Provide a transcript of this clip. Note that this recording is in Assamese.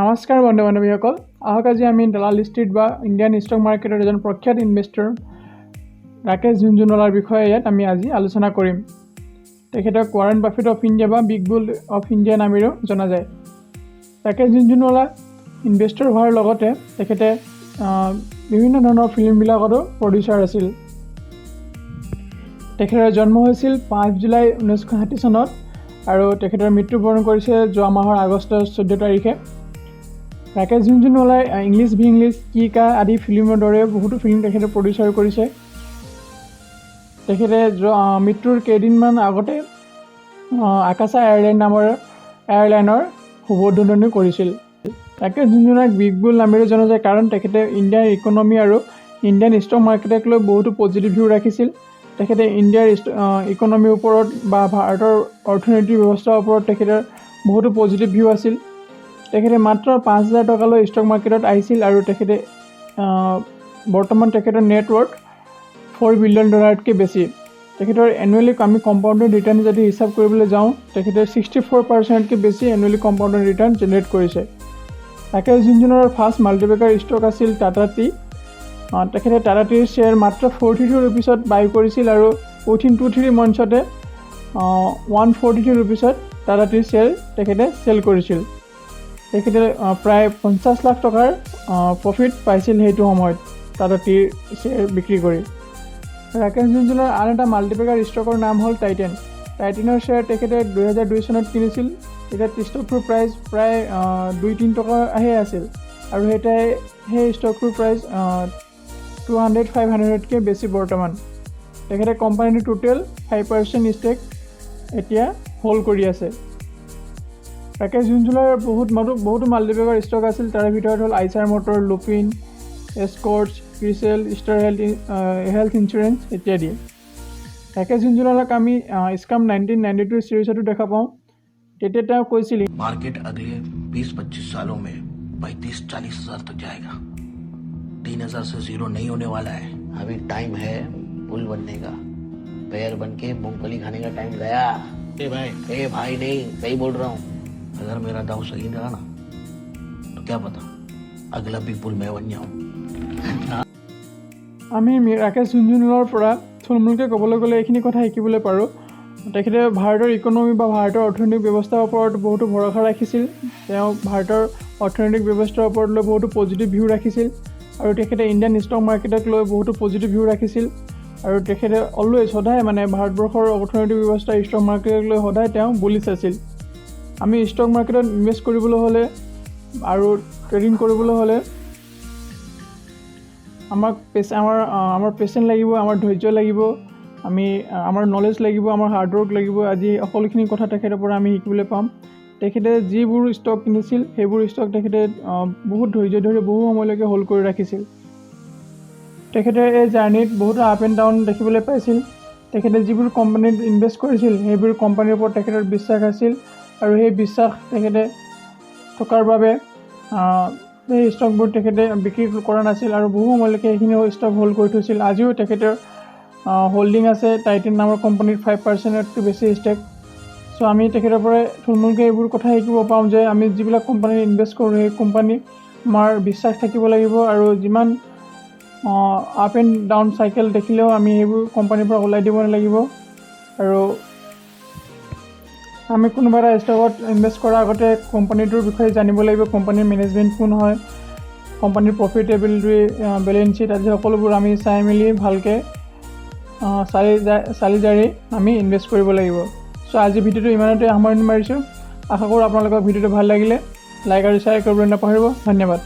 নমস্কাৰ বন্ধু বান্ধৱীসকল আহক আজি আমি দালাল ষ্ট্ৰীট বা ইণ্ডিয়ান ষ্টক মাৰ্কেটৰ এজন প্ৰখ্যাত ইনভেষ্টৰ ৰাকেশ ঝুনঝুনৱালাৰ বিষয়ে ইয়াত আমি আজি আলোচনা কৰিম। তেখেতক ৱাৰেন বাফেট অফ ইণ্ডিয়া বা বিগ বুল অফ ইণ্ডিয়া নামেৰেও জনা যায়। ৰাকেশ ঝুনঝুনৱালা ইনভেষ্টৰ হোৱাৰ লগতে তেখেতে বিভিন্ন ধৰণৰ ফিল্মবিলাকতো প্ৰডিউচাৰ আছিল। তেখেতৰ জন্ম হৈছিল 5 জুলাই 1960 চনত আৰু তেখেতৰ মৃত্যুবৰণ কৰিছে যোৱা মাহৰ আগষ্টৰ 14 তাৰিখে। ৰাকেশ ঝুনঝুনৱালাই ইংলিছ ভিংলিছ কিকা আদি ফিল্মৰ দৰে বহুতো ফিল্ম তেখেতে প্ৰডিউচাৰ কৰিছে। তেখেতে মৃত্যুৰ কেইদিনমান আগতে আকাশা এয়াৰলাইন নামৰ এয়াৰলাইনৰ শুভোদ্বোধনী কৰিছিল। ৰাকেশ ঝুনঝুনৱালাক বিগ বুল নামেৰে জনা যায় কাৰণ তেখেতে ইণ্ডিয়াৰ ইকনমি আৰু ইণ্ডিয়ান ষ্টক মাৰ্কেটক লৈ বহুতো পজিটিভ ভিউ ৰাখিছিল। তেখেতে ইণ্ডিয়াৰ ইকনমিৰ ওপৰত বা ভাৰতৰ অৰ্থনৈতিক ব্যৱস্থাৰ ওপৰত তেখেতৰ বহুতো পজিটিভ ভিউ আছিল। তেখেতে মাত্ৰ 5,000 টকালৈ ষ্টক মাৰ্কেটত আহিছিল আৰু তেখেতে বৰ্তমান তেখেতৰ নেটৱৰ্থ $4 বিলিয়ন বেছি। তেখেতৰ এনুৱেলি আমি কম্পাউণ্ডেড ৰিটাৰ্ণ যদি হিচাপ কৰিবলৈ যাওঁ তেখেতে 64%তকৈ বেছি এনুৱেলি কম্পাউণ্ডেড ৰিটাৰ্ণ জেনেৰেট কৰিছে। ৰাকেশ ঝুনঝুনৱালাৰ ফাৰ্ষ্ট মাল্টিপেকাৰ ষ্টক আছিল টাটা টি। তেখেতে টাটা টিৰ শ্বেয়াৰ মাত্ৰ 42 ৰুপিছত বাই কৰিছিল আৰু উইথিন 2-3 মন্থছতে 142 ৰুপিছত টাটা টিৰ শ্বেয়াৰ তেখেতে চেল কৰিছিল। তেখেতে প্ৰায় 50 লাখ টকাৰ প্ৰফিট পাইছিল সেইটো সময়ত টাটা টিৰ শ্বেয়াৰ বিক্ৰী কৰি। ৰাকেশ ঝুনঝুনৱালাৰ আন এটা মাল্টিপেকাৰ ষ্টকৰ নাম হ'ল টাইটেন। টাইটেনৰ শ্বেয়াৰ তেখেতে 2002 চনত কিনিছিল। তেতিয়া ষ্টকটোৰ প্ৰাইচ প্ৰায় 2-3 টকাহে আছিল আৰু সেই ষ্টকটোৰ প্ৰাইচ 200-500তকৈ বেছি বৰ্তমান। তেখেতে কোম্পানীটোৰ টোটেল 5% ষ্টেক এতিয়া হোল্ড কৰি আছে। ৰাকেশ ঝুনঝুনৱালাৰ বহুতো মাল্টিপেকাৰ ষ্টক আছিল। তাৰে ভিতৰত হ'ল আইচাৰ মটৰ, লুপিন, এস্কৰ্টছ, ক্ৰিচেল, ষ্টাৰ হেল্থ ইঞ্চুৰেঞ্চ ইত্যাদি। ৰাকেশ ঝুনঝুনৱালাক আমি স্কাম 1992 চিৰিজতো দেখা পাওঁ। তেতিয়া তেওঁ কৈছিল मार्केट अगले 20-25 सालों में 35-40 हज़ार तक जाएगा। 3,000 से जीरो नहीं होने वाला है। अभी टाइम है पुल बनने का। पैर बन के मूंगफली खाने का टाइम गया। ए भाई नहीं सही बोल रहा हूँ। अगर मेरा दाव सही रहा ना तो क्या पता अगला बिग पुल मैं बन जाऊँ। আমি ৰাকেশ ঝুনঝুনৱালাৰ পৰা থুলমূলকৈ ক'বলৈ গ'লে এইখিনি কথা শিকিবলৈ পাৰোঁ। তেখেতে ভাৰতৰ ইকনমি বা ভাৰতৰ অৰ্থনৈতিক ব্যৱস্থাৰ ওপৰত বহুতো ভৰসা ৰাখিছিল। তেওঁ ভাৰতৰ অৰ্থনৈতিক ব্যৱস্থাৰ ওপৰত লৈ বহুতো পজিটিভ ভিউ ৰাখিছিল আৰু তেখেতে ইণ্ডিয়ান ষ্টক মাৰ্কেটক লৈ বহুতো পজিটিভ ভিউ ৰাখিছিল আৰু তেখেতে অলৱেজ সদায় ভাৰতবৰ্ষৰ অৰ্থনৈতিক ব্যৱস্থা ষ্টক মাৰ্কেটক লৈ সদায় তেওঁ বুলিছ আছিল। আমি ষ্টক মাৰ্কেটত ইনভেষ্ট কৰিবলৈ হ'লে আৰু ট্ৰেডিং কৰিবলৈ হ'লে আমাৰ পেচেণ্ট লাগিব, আমাৰ ধৈৰ্য লাগিব, আমাৰ নলেজ লাগিব, আমাৰ হাৰ্ডৱৰ্ক লাগিব। আজি সকলোখিনি কথা তেখেতৰ পৰা আমি শিকিবলৈ পাম। তেখেতে যিবোৰ ষ্টক কিনিছিল সেইবোৰ ষ্টক তেখেতে বহুত ধৈৰ্য ধৰি বহু সময়লৈকে হোল্ড কৰি ৰাখিছিল। তেখেতে এই জাৰ্ণিত বহুতো আপ এণ্ড ডাউন দেখিবলৈ পাইছিল। তেখেতে যিবোৰ কোম্পানীত ইনভেষ্ট কৰিছিল সেইবোৰ কোম্পানীৰ ওপৰত তেখেতৰ বিশ্বাস আছিল আৰু সেই বিশ্বাস তেখেতে থকাৰ বাবে সেই ষ্টকবোৰ তেখেতে বিক্ৰী কৰা নাছিল আৰু বহু সময়লৈকে সেইখিনি ষ্টক হোল্ড কৰি থৈছিল। আজিও তেখেতৰ হোল্ডিং আছে টাইটেন নামৰ কোম্পানীত 5%তকৈ বেছি ষ্টেক। চ' আমি তেখেতৰ পৰাই থুলমূলকৈ এইবোৰ কথা শিকিব পাওঁ যে আমি যিবিলাক কোম্পানীত ইনভেষ্ট কৰোঁ সেই কোম্পানী আমাৰ বিশ্বাস থাকিব লাগিব আৰু যিমান আপ এণ্ড ডাউন চাইকেল দেখিলেও আমি সেইবোৰ কোম্পানীৰ পৰা ওলাই দিব নালাগিব আৰু আমি কোনোবা এটা ষ্টকত ইনভেষ্ট কৰাৰ আগতে কোম্পানীটোৰ বিষয়ে জানিব লাগিব। কোম্পানীৰ মেনেজমেণ্ট কোন হয়, কোম্পানীৰ প্ৰফিটেবিলিটি, বেলেঞ্চ শ্বীট আদি সকলোবোৰ আমি চাই মেলি ভালকৈ চালি জাৰি আমি ইনভেষ্ট কৰিব লাগিব। চ' আজি ভিডিঅ'টো ইমানতে সামৰণি মাৰিছোঁ। আশা কৰোঁ আপোনালোকৰ ভিডিঅ'টো ভাল লাগিলে লাইক আৰু শ্বেয়াৰ কৰিবলৈ নাপাহৰিব। ধন্যবাদ।